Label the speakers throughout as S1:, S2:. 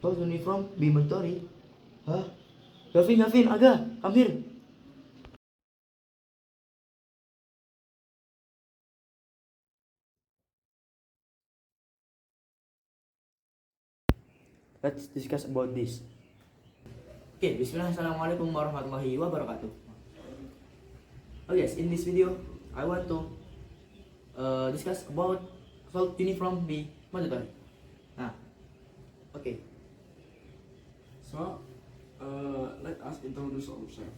S1: Oh, uniform be mandatory. Huh? Gavin, Aga, come here. Let's discuss about this. Okay, Bismillah, Assalamualaikum warahmatullahi wabarakatuh. Oh yes, in this video, I want to discuss about should uniform be mandatory. Nah, okay.
S2: So, let us introduce ourselves.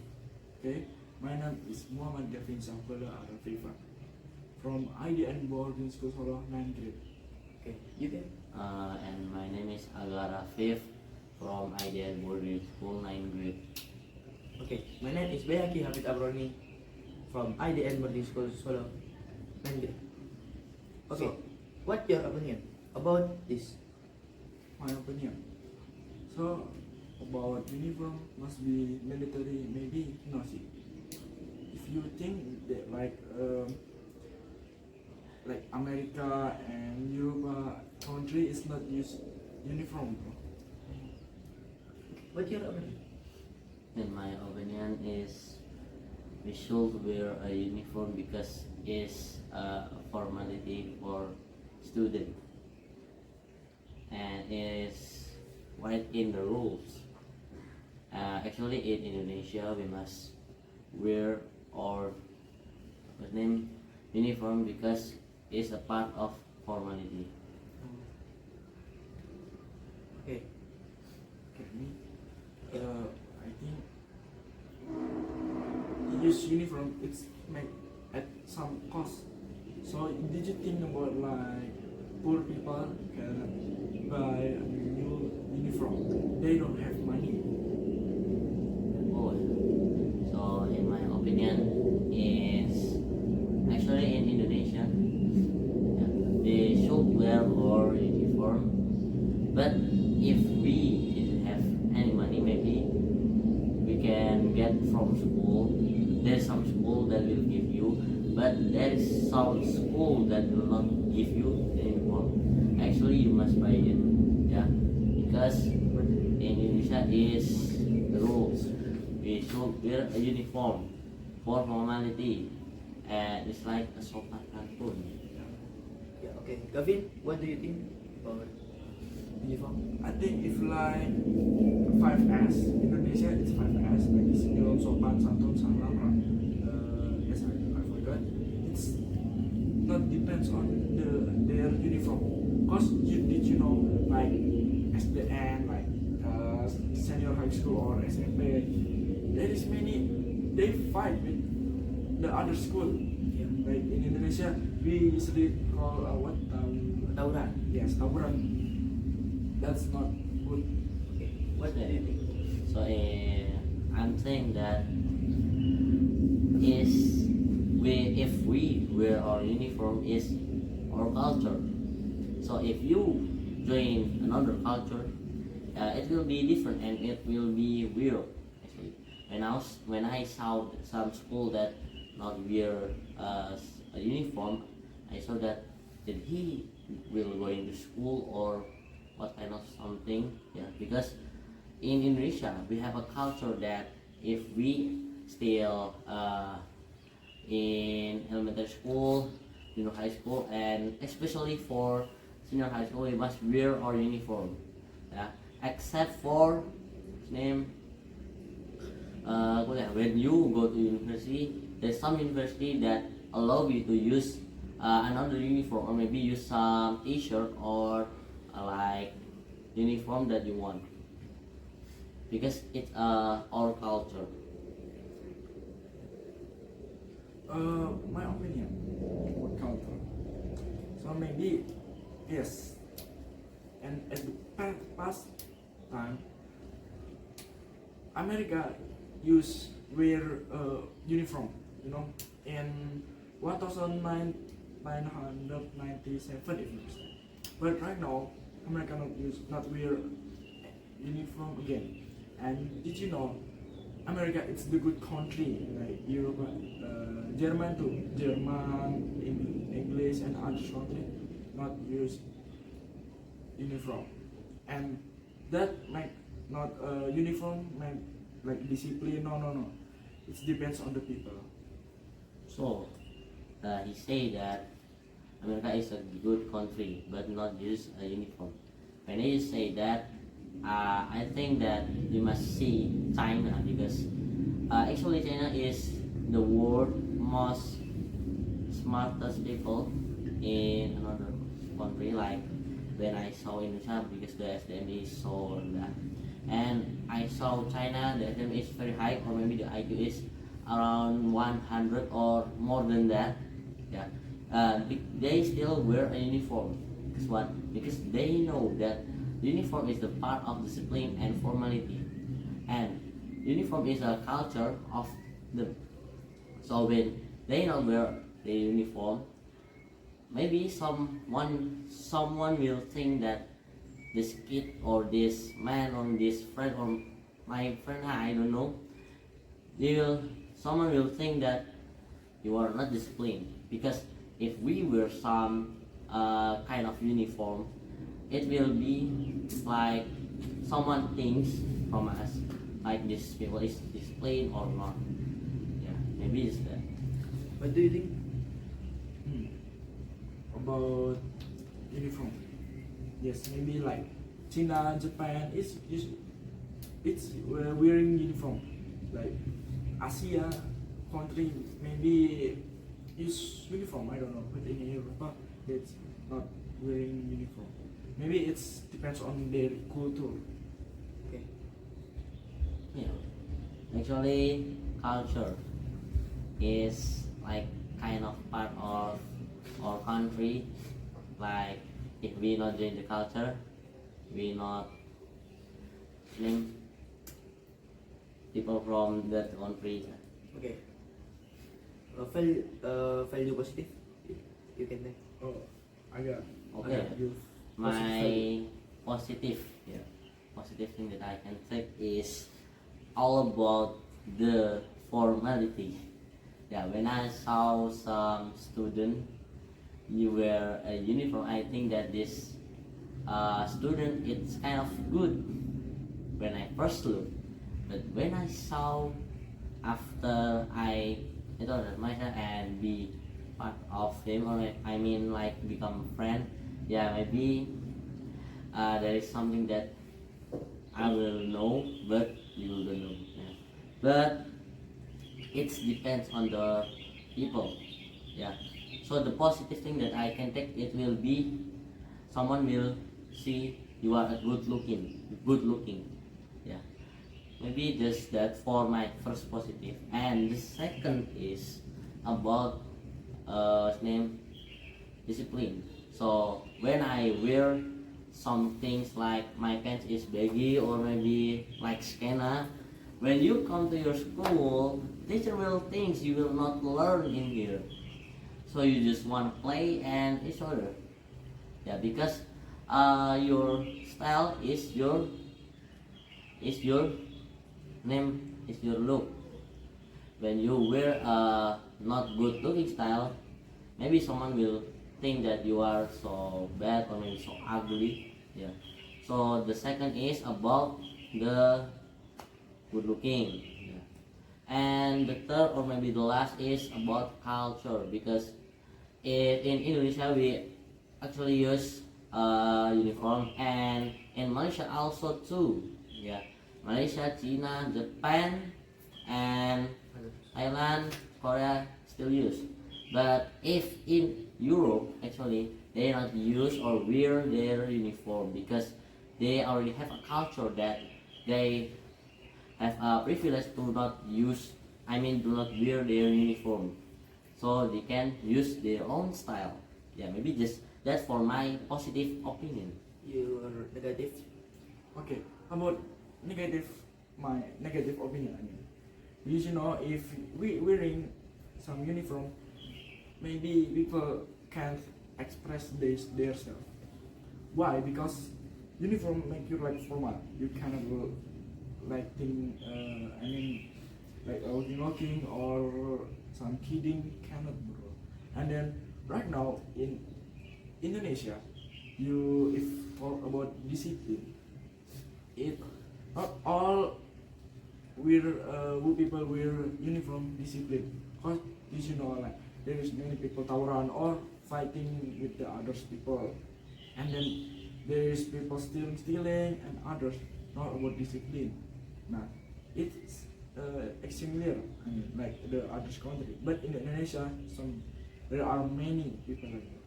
S2: Okay, my name is Muhammad Gavin Sahbala Arafifa from IDN Boarding School Solo 9th grade.
S1: Okay, you can.
S3: And my name is Agar Afif from Ideal Boarding School 9th grade.
S1: Okay, my name is Bayaki Hafid Abroni from IDN Boarding School Solo 9th grade. Okay,
S2: So,
S1: what's your opinion about this?
S2: my opinion. So, about uniform must be mandatory, maybe no see. If you think that like America and Europe country is not use uniform, bro.
S1: What's your opinion?
S3: In my opinion is we should wear a uniform because it's a formality for student and is right in the rules. Actually in Indonesia we must wear our what's name uniform because it's a part of formality.
S1: Okay,
S2: Okay, me. I think use uniform it's make at some cost. So did you think about like poor people can buy a new uniform? They don't have money.
S3: Oh, so in my opinion is actually in Indonesia, yeah, they should wear our uniform. But if we didn't have any money, maybe we can get from school. There's some school that will give you, but there is some school that will not give you the uniform. Actually, you must buy it, yeah, because in Indonesia is the rules. We should wear a uniform for formality, and it's like a sopan cartoon.
S1: yeah, okay. Gavin, what do you think about uniform?
S2: I think if like 5S, Indonesia it's 5S, like single, sopan, santun, salam, yes I forgot. It's not depends on their uniform. Cause did you know like SDN, like senior high school or SMP, there is many they fight with the other school.
S1: Yeah.
S2: Like in Indonesia, we usually call what
S1: Tauran.
S2: yes tawuran. That's not good.
S1: Okay, what do you think?
S3: So I'm saying that is if we wear our uniform is our culture. So if you join another culture, it will be different and it will be weird. Actually, when I saw some school that not wear a uniform, I saw that did he will going to school or what kind of something, yeah, because in Indonesia we have a culture that if we still in elementary school, junior high school, and especially for senior high school, we must wear our uniform, yeah, except for name when you go to university, there's some university that allow you to use another uniform or maybe use some t-shirt or like uniform that you want because it's our culture.
S2: My opinion about culture. So maybe yes, and at the past time, America use wear uniform, you know, in 1997 if you understand. But right now, America not wear uniform again. And did you know, America it's the good country like Europe, German too, German, English and other country not use uniform. And that make not uniform make like discipline. No. It depends on the people.
S3: So he say that America is a good country, but not use a uniform. When you say that, I think that you must see China because actually China is the world most smartest people in another country. Like when I saw Indonesia, because the SDM is so rendah, and I saw China, the SDM is very high, or maybe the IQ is around 100 or more than that. Yeah, they still wear a uniform. Because what? Because they know that uniform is the part of discipline and formality, and uniform is a culture of the. So when they not wear the uniform, maybe someone will think that this kid or this man or this friend or my friend, I don't know, someone will think that you are not disciplined, because if we wear some kind of uniform, it will be like someone thinks from us like this people is disciplined or not. Yeah, maybe it's that.
S1: What do you think?
S2: About uniform, yes, maybe like China, Japan it's wearing uniform. Like Asia country maybe use uniform. I don't know, but in Europe it's not wearing uniform. Maybe it's depends on their culture.
S1: Okay.
S3: Yeah, actually culture is like kind of part of our country. Like if we not join the culture, we not name people from that country.
S1: Okay. Value positive. You can think.
S2: Oh, I got
S3: Okay.
S2: you.
S3: My positive, yeah, positive thing that I can take is all about the formality. Yeah, when I saw some student, you wear a uniform, I think that this student it's kind of good when I first look. But when I saw after I introduce myself and be part of him, or I mean like become a friend, yeah, maybe there is something that I will know, but you will don't know. Yeah. But it depends on the people. Yeah. So the positive thing that I can take, it will be someone will see you are a good looking. Yeah. Maybe just that for my first positive. And the second is about name discipline. So when I wear some things like my pants is baggy or maybe like scanner, when you come to your school, teacher will think you will not learn in here. So you just want to play and it's other. Yeah, because your style is your name, is your look. When you wear a not good looking style, maybe someone will think that you are so bad or maybe so ugly. Yeah. So the second is about the good looking. Yeah. And the third or maybe the last is about culture, because in Indonesia we actually use uniform, and in Malaysia also too. Yeah. Malaysia, China, Japan, and Thailand, Korea still use. But if in Europe, actually, they not use or wear their uniform, because they already have a culture that they have a privilege to not use, I mean, do not wear their uniform. So they can use their own style. Yeah, maybe just that's for my positive opinion.
S1: Your negative.
S2: Okay, about my negative opinion. I mean, you know, if we wearing some uniform, maybe people can't express their self. Why? Because uniform make you like formal. You cannot go like think. I mean, like walking or some kidding cannot bro. And then right now in Indonesia, you if talk about discipline,
S3: it
S2: not all people wear uniform discipline. Cause you know, like there is many people tawuran or fighting with the others people, and then there is people stealing and others not about discipline. Nah, it's extremely rare, I mean, like the other country. But in Indonesia, there are many people like that.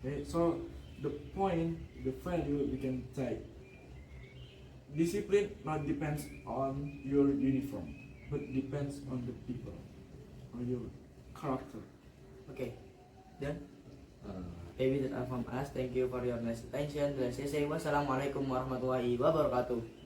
S2: Okay, so the point, the value we can say, discipline not depends on your uniform, but depends on the people, on your character.
S1: Okay, then
S3: uh,
S1: maybe that's all from us. Thank you for your nice attention. Let's say wassalamualaikum warahmatullahi wabarakatuh.